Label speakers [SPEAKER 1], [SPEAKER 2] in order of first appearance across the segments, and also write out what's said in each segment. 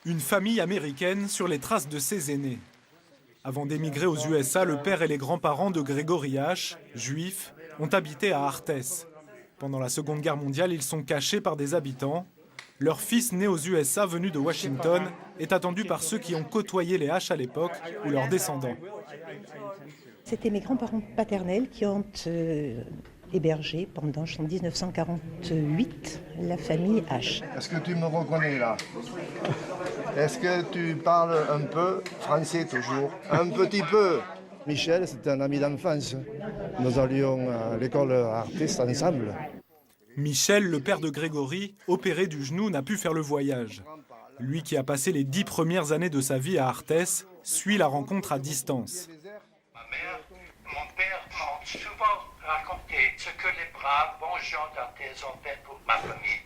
[SPEAKER 1] Une famille américaine sur les traces de ses aînés. Avant d'émigrer aux USA, le père et les grands-parents de Gregory H., juifs, ont habité à Arthès. Pendant la Seconde Guerre mondiale, ils sont cachés par des habitants. Leur fils, né aux USA, venu de Washington, est attendu par ceux qui ont côtoyé les H à l'époque ou leurs descendants.
[SPEAKER 2] C'était mes grands-parents paternels qui ont hébergé pendant 1948 la famille H.
[SPEAKER 3] Est-ce que tu me reconnais là? Est-ce que tu parles un peu français toujours? Un petit peu.
[SPEAKER 4] Michel, c'était un ami d'enfance. Nous allions à l'école artiste ensemble.
[SPEAKER 1] Michel, le père de Grégory, opéré du genou, n'a pu faire le voyage. Lui qui a passé les 10 premières années de sa vie à Arthès, suit la rencontre à distance.
[SPEAKER 5] Ma mère, mon père m'ont souvent raconté ce que les braves bons gens d'Arthès ont fait pour ma famille.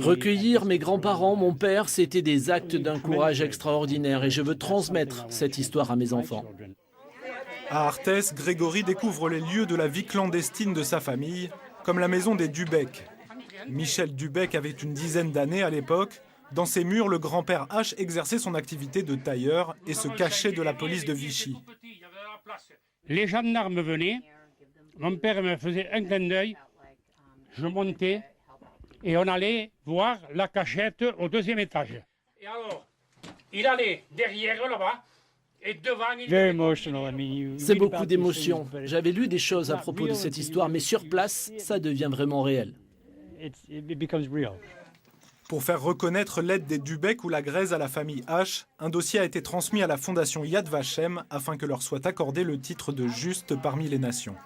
[SPEAKER 6] Recueillir mes grands-parents, mon père, c'était des actes d'un courage extraordinaire et je veux transmettre cette histoire à mes enfants.
[SPEAKER 1] À Arthès, Grégory découvre les lieux de la vie clandestine de sa famille, comme la maison des Dubec. Michel Dubec avait une dizaine d'années à l'époque. Dans ses murs, le grand-père H exerçait son activité de tailleur et se cachait de la police de Vichy.
[SPEAKER 7] Les gendarmes venaient, mon père me faisait un clin d'œil, je montais et on allait voir la cachette au 2e étage. Et alors, il allait derrière là-bas et devant...
[SPEAKER 6] C'est beaucoup d'émotions. J'avais lu des choses à propos de cette histoire, mais sur place, ça devient vraiment réel.
[SPEAKER 1] Pour faire reconnaître l'aide des Dubec ou la Grèze à la famille H, un dossier a été transmis à la fondation Yad Vashem afin que leur soit accordé le titre de juste parmi les nations.